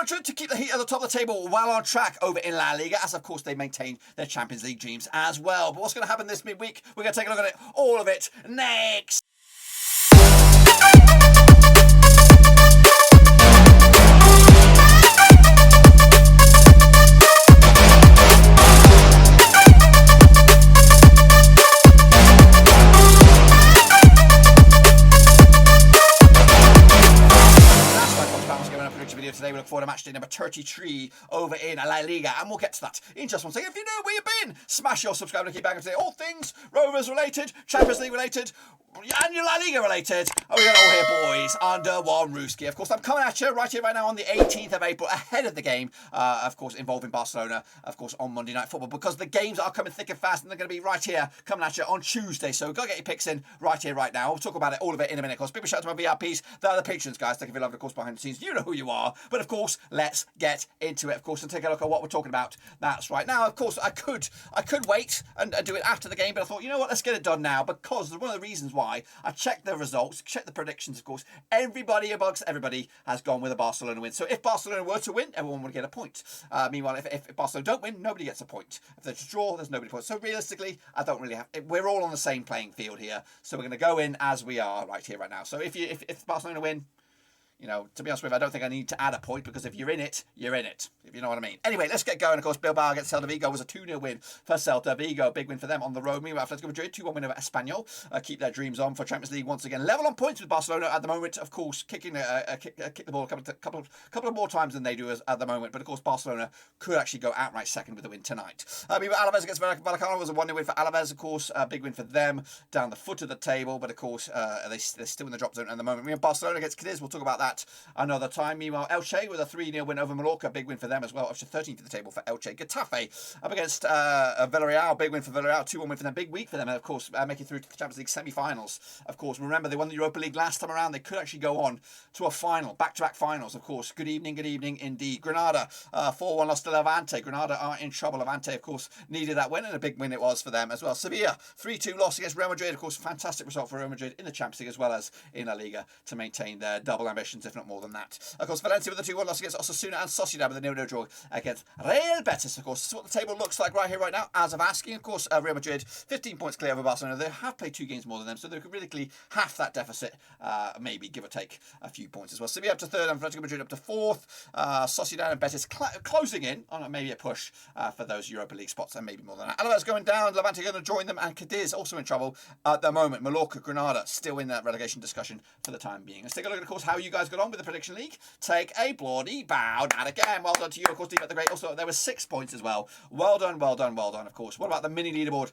Madrid to keep the heat at the top of the table well on track over in La Liga, as of course they maintain their Champions League dreams as well. But what's going to happen this midweek? We're going to take a look at it, all of it, next. Today we look forward to matchday number 33 over in La Liga, and we'll get to that in just one second. If you know where you've been, smash your subscribe to keep back up to date. All things Rovers related, Champions League related, and your La Liga related. Oh, we got it all here, boys, under one Rooski. Of course, I'm coming at you right here, right now on the 18th of April, ahead of the game, of course, involving Barcelona, of course, on Monday Night Football, because the games are coming thick and fast, and they're going to be right here, coming at you on Tuesday. So go get your picks in right here, right now. We'll talk about it, all of it, in a minute. Of course, big shout out to my VIPs. They're the patrons, guys. Thank you for your love, of course, behind the scenes. You know who you are. But, of course, let's get into it, of course, and take a look at what we're talking about. That's right. Now, of course, I could wait and do it after the game, but I thought, you know what, let's get it done now, because one of the reasons why I checked the results, checked the predictions, of course, everybody amongst everybody has gone with a Barcelona win. So if Barcelona were to win, everyone would get a point. Meanwhile, if Barcelona don't win, nobody gets a point. If there's a draw, there's nobody points. So realistically, I don't really have. We're all on the same playing field here, so we're going to go in as we are right here, right now. So if Barcelona win, you know, to be honest with you, I don't think I need to add a point, because if you're in it, you're in it, if you know what I mean. Anyway, let's get going. Of course, Bilbao against Celta Vigo was a 2-0 win for Celta Vigo. Big win for them on the road. Meanwhile, Atletico Madrid, 2-1 win over Espanyol. Keep their dreams on for Champions League once again. Level on points with Barcelona at the moment, of course, kick the ball a couple of more times than they do at the moment. But, of course, Barcelona could actually go outright second with a win tonight. Meanwhile, Alavés against Vallecano was a 1-0 win for Alavés, of course. A big win for them down the foot of the table. But, of course, they're still in the drop zone at the moment. We have Barcelona against Cádiz. We'll talk about that another time. Meanwhile, Elche with a 3-0 win over Mallorca, big win for them as well, up to 13th of the table for Elche. Getafe up against Villarreal, big win for Villarreal, 2-1 win for them, big week for them, and of course making through to the Champions League semi-finals. Of course, remember they won the Europa League last time around. They could actually go on to a final, back-to-back finals, of course. Good evening indeed. Granada 4-1 lost to Levante. Granada are in trouble. Levante, of course, needed that win, and a big win it was for them as well. Sevilla 3-2 loss against Real Madrid, of course, fantastic result for Real Madrid in the Champions League as well as in La Liga to maintain their double ambitions, if not more than that. Of course, Valencia with a 2-1 loss against Osasuna, and Sociedad with a 0-0 draw against Real Betis. Of course, this is what the table looks like right here, right now, as of asking. Of course, Real Madrid 15 points clear over Barcelona. They have played 2 games more than them, so they're critically half that deficit, maybe give or take a few points as well. Sevilla up to 3rd, and Atlético Madrid up to 4th. Sociedad and Betis closing in on maybe a push for those Europa League spots, and maybe more than that. Alavés going down, Levante going to join them, and Cádiz also in trouble at the moment. Mallorca, Granada still in that relegation discussion for the time being. Let's take a look at, of course, how you guys got on with the prediction league. Take a bloody bow. And again, well done to you, of course, Deep the Great. Also, there were 6 points as well. Well done, of course. What about the mini leaderboard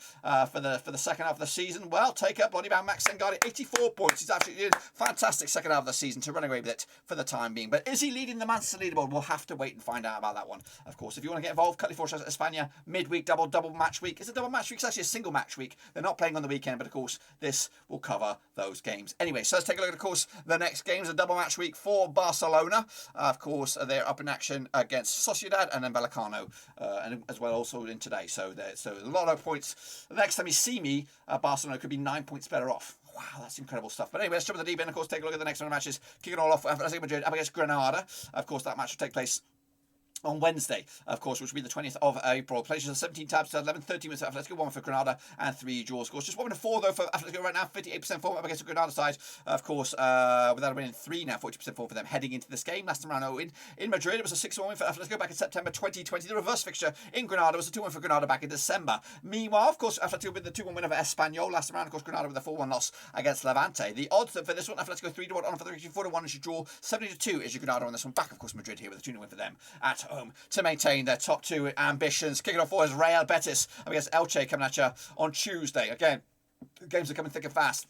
for the second half of the season? Well, take up bloody bow Max Sengari, 84 points. He's absolutely fantastic second half of the season to run away with it for the time being. But is he leading the Manchester leaderboard? We'll have to wait and find out about that one. Of course, if you want to get involved, Cutly Force España midweek double match week. It's a double match week. It's actually a single match week. They're not playing on the weekend, but of course, this will cover those games. Anyway, so let's take a look at, of course, the next games. A double match week for Barcelona. Of course, they're up in action against Sociedad and then Vallecano, and as well also in today. So a lot of points. The next time you see me, Barcelona could be 9 points better off. Wow, that's incredible stuff. But anyway, let's jump to the deep end. Of course, take a look at the next round of matches. Kicking all off, Atletico Madrid up against Granada. Of course, that match will take place on Wednesday, of course, which will be the 20th of April. Places are 17 tabs to 11, 13 with Atletico, 1 for Granada, and 3 draws. Of course, just 1 to 4 though for Atletico right now, 58% form up against the Granada side. Of course, without a win in 3 now, 40% form for them heading into this game. Last time around in Madrid, it was a 6-1 win for Atletico back in September 2020. The reverse fixture in Granada was a 2-1 for Granada back in December. Meanwhile, of course, Atletico with the 2-1 win over Espanyol last time around. Of course, Granada with a 4-1 loss against Levante. The odds for this one, Atletico 3-1 on for the 4-1 is your draw, 70-2 is your Granada on this one. Back, of course, Madrid here with a 2-0 win for them at home to maintain their top 2 ambitions. Kicking off for is Real Betis against Elche coming at you on Tuesday. Again, games are coming thick and fast.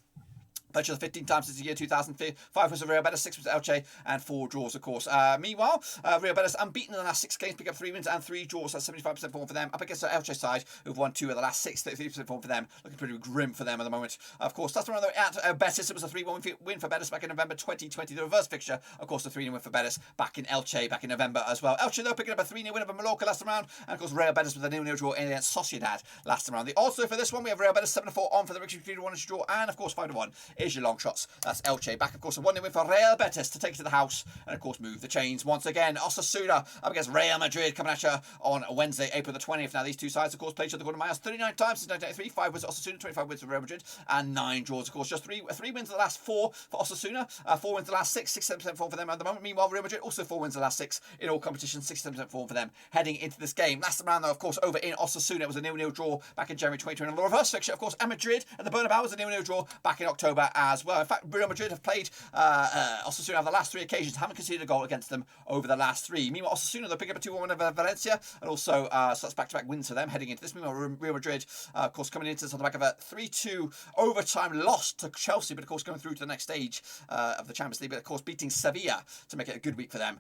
Purchased 15 times since the year 2005. 5 wins for Real Betis, 6 wins for Elche, and 4 draws, of course. Meanwhile, Real Betis unbeaten in the last 6 games, pick up 3 wins and 3 draws. That's 75% form for them. Up against the Elche side, who've won 2 of the last 6, 33% form for them. Looking pretty grim for them at the moment. Of course, that's around at Betis. It was a 3-1 win for Betis back in November 2020. The reverse fixture, of course, the 3-0 win for Betis back in Elche back in November as well. Elche, though, picking up a 3-0 win over Mallorca last time round. And, of course, Real Betis with a 0-0 draw against Sociedad last time round. Also, for this one, we have Real Betis 7-4 on for the victory, 3-1 draw, and, of course, 5-1 is your long shots. That's Elche. Back, of course, a 1-0 win for Real Betis to take it to the house and, of course, move the chains once again. Osasuna up against Real Madrid coming at you on Wednesday, April the 20th. Now, these two sides, of course, played each other according to my house 39 times since 1983. 5 wins for Osasuna, 25 wins for Real Madrid, and 9 draws, of course. Just three wins in the last 4 for Osasuna, 4 wins in the last 6, 7% form for them at the moment. Meanwhile, Real Madrid also 4 wins in the last 6 in all competitions, 7% form for them heading into this game. Last time around, though, of course, over in Osasuna, it was a 0-0 draw back in January 2020. And the reverse fixture, of course, at Madrid and the Bernabeu was a 0-0 draw back in October as well. In fact, Real Madrid have played Osasuna on the last 3 occasions, haven't conceded a goal against them over the last 3. Meanwhile, Osasuna, they'll pick up a 2-1 over Valencia, and also so that's back-to-back wins for them heading into this. Meanwhile, Real Madrid, of course, coming into this on the back of a 3-2 overtime loss to Chelsea, but of course going through to the next stage of the Champions League, but of course beating Sevilla to make it a good week for them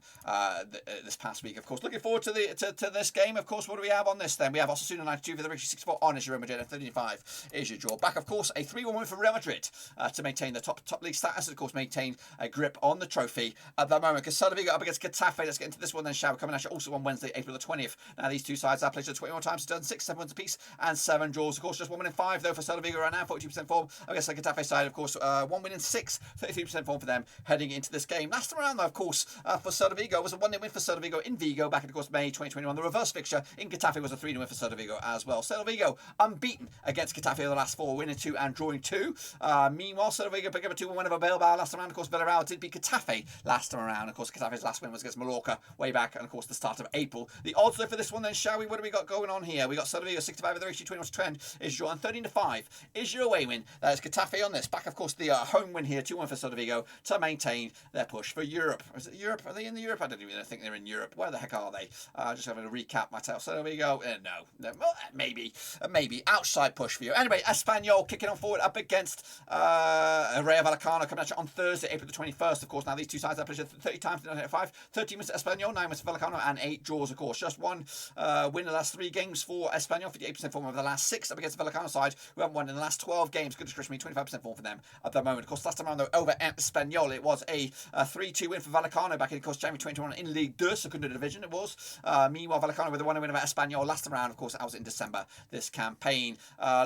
this past week. Of course, looking forward to this game. Of course, what do we have on this then? We have Osasuna 92 for the victory, 64 on is Real Madrid, and 35 is your draw. Back, of course, a 3-1 win for Real Madrid to maintain the top league status, and of course maintain a grip on the trophy at the moment. Because Celta Vigo up against Getafe. Let's get into this one then, shall we? Coming at you also on Wednesday, April the 20th. Now, these two sides have played 21 times, done 6, 7 wins apiece, and 7 draws. Of course, just 1 win in 5 though for Celta Vigo right now, 42% form. I guess the Getafe side, of course, 1 win in 6, 33% form for them heading into this game. Last time around, though, of course, for Celta Vigo was a 1-0 win for Celta Vigo in Vigo back in, of course, May 2021. The reverse fixture in Getafe was a 3-0 win for Celta Vigo as well. Celta Vigo unbeaten against Getafe over the last 4, winning 2 and drawing 2. Meanwhile, Celta Vigo picked up a 2-1 win over Bilbao last time around. Of course, Villarreal did beat Getafe last time around. Of course, Getafe's last win was against Mallorca way back, and of course, the start of April. The odds though for this one then, shall we? What do we got going on here? We got Celta Vigo 65 with the ratio 21-10 is your, and 13-5 is your away win. That is Getafe on this. Back, of course, the home win here, 2-1 for Celta Vigo to maintain their push for Europe. Is it Europe? Are they in the Europe? I don't even think they're in Europe. Where the heck are they? Just having a recap myself. Celta Vigo, no, well, maybe outside push for you. Anyway, Espanyol kicking on forward up against Rayo Vallecano coming at you on Thursday, April the 21st. Of course, now these two sides have played 30 times in 1995, 13 wins to Espanyol, 9 wins to Vallecano, and 8 draws. Of course, just 1 win in the last 3 games for Espanyol, 58% form over the last 6 up against the Vallecano side, who haven't won in the last 12 games. Goodness gracious me, 25% form for them at the moment. Of course, last time around though, over at Espanyol, it was a 3-2 win for Vallecano back in, of course, January 2021 in Liga 2, Segunda Division it was. Meanwhile, Vallecano with a 1-0 win over Espanyol last time around. Of course, that was in December this campaign.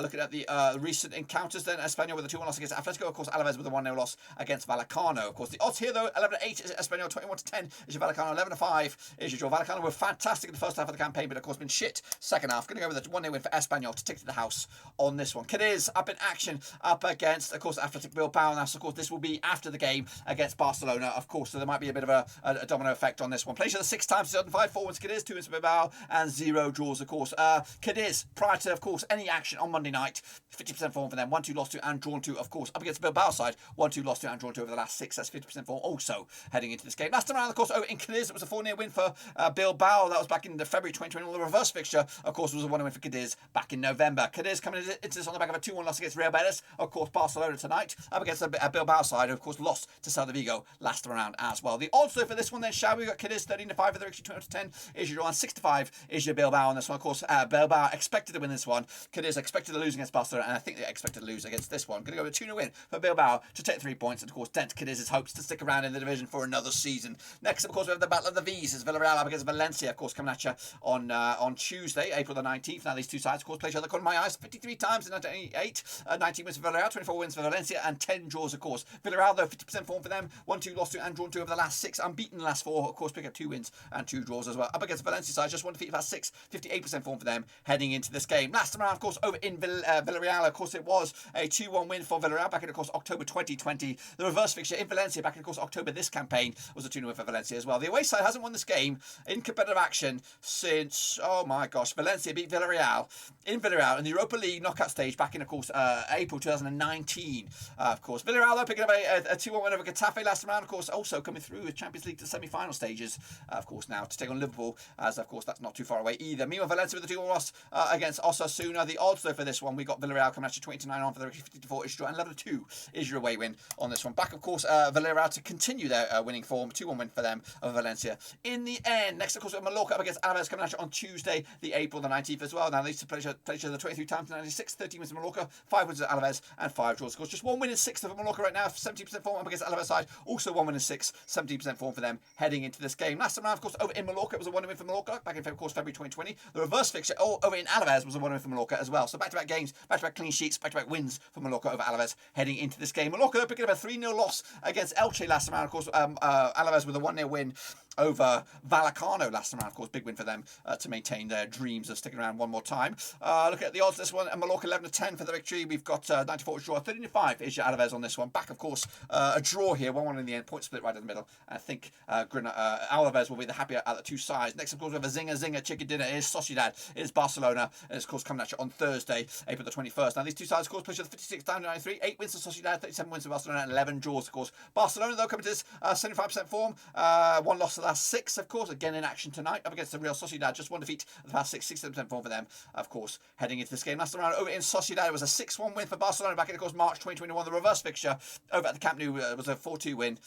Looking at the recent encounters then, Espanyol with a 2-1 loss against Atlético. Of course, Alavés with a 1-0 loss against Vallecano. Of course, the odds here though, 11-8 is Espanyol, 21-10 is your Vallecano, 11-5 is your draw. Vallecano were fantastic in the first half of the campaign, but of course been shit second half. Going to go with a 1-0 win for Espanyol to take to the house on this one. Cadiz up in action up against, of course, Athletic Bilbao. Now, so of course, this will be after the game against Barcelona, of course, so there might be a bit of a domino effect on this one. Played each other 6 times, 2005, 4 wins Cadiz, 2 wins for Bilbao, and 0 draws, of course. Cadiz, prior to, of course, any action on Monday night, 50% form for them, 1-2 lost to and drawn to, of course, up against Bilbao side, 1-2 lost to and drawn to over the last 6. That's 50% form also heading into this game. Last time around, of course, over in Cadiz, it was a 4-0 win for Bilbao. That was back in the February 2021. The reverse fixture, of course, was a 1-0 win for Cadiz back in November. Cadiz coming into this on the back of a 2-1 loss against Real Betis. Of course, Barcelona tonight up against a Bilbao side, of course, lost to Celta Vigo last time around as well. The odds though for this one then, shall we? Got Cadiz 13-5 for the victory, 20-10 is your draw, and 6-5 is your Bilbao on this one. Of course, Bilbao expected to win this one. Cadiz expected to lose against Barcelona, and I think they expected to lose against this one. Going to go with a 2-0 win for Bilbao to take 3 points, and of course, dent Cadiz's hopes to stick around in the division for another season. Next, of course, we have the Battle of the V's as Villarreal up against Valencia, of course, coming at you on Tuesday, April the 19th. Now, these two sides, of course, play each other according to my eyes 53 times in 1988, 19 wins for Villarreal, 24 wins for Valencia, and 10 draws, of course. Villarreal, though, 50% form for them, 1-2 lost to and drawn to over the last 6, unbeaten the last 4, of course, pick up 2 wins and 2 draws as well. Up against Valencia side, just 1 defeat for 6, 58% form for them heading into this game. Last time around, of course, over in Villarreal, of course, it was a 2-1 win for Villarreal back in, of course, October 2020. The reverse fixture in Valencia back in, of course, October this campaign was a 2-0 win for Valencia as well. The away side hasn't won this game in competitive action since, oh my gosh, Valencia beat Villarreal in Villarreal in the Europa League knockout stage back in, of course, April 2019. Of course, Villarreal, though, picking up a 2-1 win over Getafe last time around, of course, also coming through with Champions League to semi-final stages, of course, now to take on Liverpool, as of course that's not too far away either. Meanwhile, Valencia with a 2-1 loss against Osasuna. The odds though for this one, we got Villarreal coming at you 20-9 on for the 54 is draw, and 11-2 is your away win on this one. Back, of course, Villarreal to continue their winning form, 2-1 win for them over Valencia in the end. Next, of course, we have Mallorca up against Alavés coming at you on Tuesday, the April the 19th as well. Now, these two play each other 23 times in 96, 13 wins for Mallorca, 5 wins at Alavés, and 5 draws. Of course, just 1 win in 6 for Mallorca right now, 70% form up against Alavés side. Also 1 win in 6, 70% form for them heading into this game. Last time around, of course, over in Mallorca, it was a 1 win for Mallorca back in, of course, February 2020. The reverse fixture over in Alavés was a 1 win for Mallorca as well. So back-to-back games, back-to-back clean sheets, back-to-back wins for Mallorca over Alavés heading heading into this game. Mallorca picking up a 3-0 loss against Elche last round. Of course, Alavés with a 1-0 win over Vallecano last round. Of course, big win for them to maintain their dreams of sticking around one more time. Look at the odds this one. Mallorca 11-10 for the victory. We've got 94 draw, 13-5 is your Alavés on this one. Back, of course, a draw here, 1-1 in the end, point split right in the middle. I think Alavés will be the happier at the two sides. Next, of course, we have a zinger chicken dinner. It is Sociedad, it is Barcelona, and it's, of course, coming at you on Thursday, April the 21st. Now, these two sides, of course, play 56 down to 93, 8 wins for Sociedad, 37 wins for Barcelona, and 11 draws, of course. Barcelona, though, coming to this 75% form, 1 loss to the last 6, of course, again in action tonight, up against the Real Sociedad, just 1 defeat of the past 6, 67% form for them, of course, heading into this game. Last round over in Sociedad, it was a 6-1 win for Barcelona back in, of course, March 2021. The reverse fixture over at the Camp Nou was a 4-2 win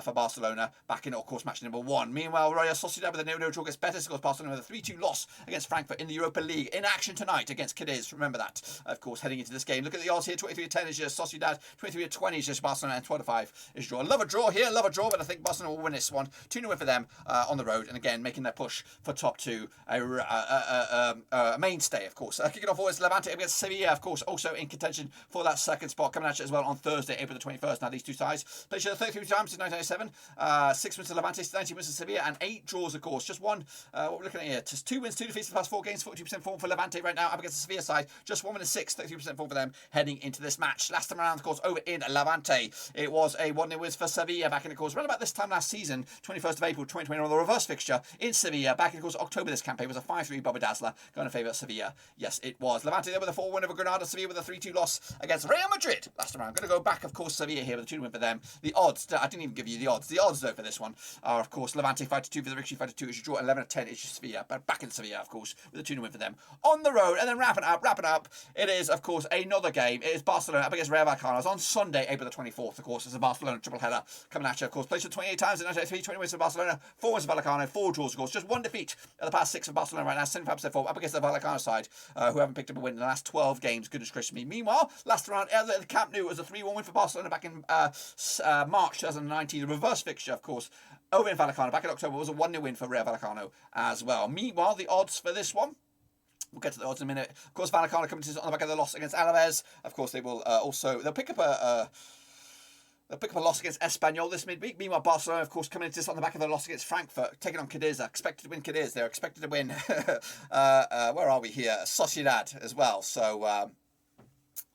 for Barcelona back in, of course, match number 1. Meanwhile, Rayo Sociedad with a 0-0 draw against Betis, of course, Barcelona with a 3-2 loss against Frankfurt in the Europa League. In action tonight against Cádiz, remember that, of course, heading into this game. Look at the odds here, 23-10 is your Sociedad, 23-20 is just Barcelona, and 12-5 is draw. Love a draw here, love a draw, but I think Barcelona will win this one. 2-0 win for them on the road, and again, making their push for top 2, a mainstay, of course. Kicking off always Levante against Sevilla, of course, also in contention for that second spot, coming at you as well on Thursday, April the 21st. Now, these two sides played each other 33 times since 1997, 6 wins to Levante, 19 wins to Sevilla, and 8 draws, of course. Just one, what we're looking at here, just 2 wins, 2 defeats in the past 4 games, 42% form for Levante right now, up against the Sevilla side. Just 1 win and 6, 33% form for them heading into this match. Last time around, of course, over in Levante, it was a 1-0 win for Sevilla back in, of course, around about this time last season, 21st of April 2021, the reverse fixture in Sevilla. Back in, of course, October, this campaign was a 5-3 Bobby Dazzler going in favour of Sevilla. Yes, it was. Levante there with a 4 win over Granada, Sevilla with a 3-2 loss against Real Madrid last time around. Going to go back, of course, Sevilla here with a 2 win for them. The odds, I didn't even give you the odds. The odds, though, for this one are, of course, Levante 5-2 for the victory, 5-2 is your draw, 11-10 is your Sevilla. But back in Sevilla, of course, with a 2 win for them on the road. And then wrapping up, it is, of course, another game. It is Barcelona up against Rayo Vallecano on Sunday, April the 24th, of course. It's a Barcelona triple header coming at you, of course. Played 28 times in 1993, 20 wins for Barcelona, 4 wins for Vallecano, 4 draws, of course. Just 1 defeat at the past 6 for Barcelona right now, 75% form up against the Vallecano side, who haven't picked up a win in the last 12 games. Goodness gracious me. Meanwhile, last round at the Camp Nou was a 3-1 win for Barcelona back in March 2019. The reverse fixture, of course, over in Vallecano back in October was a 1-0 win for Real Vallecano as well. Meanwhile, the odds for this one, we'll get to the odds in a minute. Of course, Vallecano coming to on the back of the loss against Alavés. Of course, they will they'll pick up a loss against Espanyol this midweek. Meanwhile, Barcelona, of course, coming into this on the back of the loss against Frankfurt, taking on Cádiz. Expected to win Cádiz. They're expected to win. Where are we here? Sociedad as well. So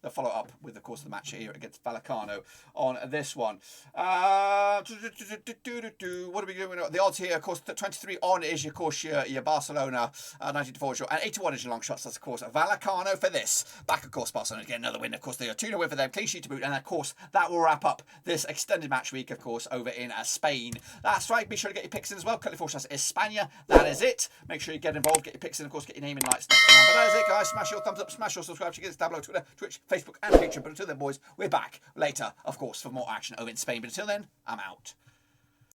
they'll follow up with, of course, the match here against Vallecano on this one. What are we doing? The odds here, of course, 23 on is, of course, your Barcelona, 90-4, and 81 is your long shots. That's, of course, Vallecano for this. Back, of course, Barcelona get another win. Of course, they are 2-0 win for them, clean sheet to boot, and, of course, that will wrap up this extended match week, of course, over in Spain. That's right. Be sure to get your picks in as well. California España. That is it. Make sure you get involved, get your picks in, of course, get your name in lights next time. But that is it, guys. Smash your thumbs up, smash your subscribe. Check us down below, Twitter, Twitch, Facebook, and Patreon. But until then, boys, we're back later, of course, for more action over in Spain. But until then, I'm out.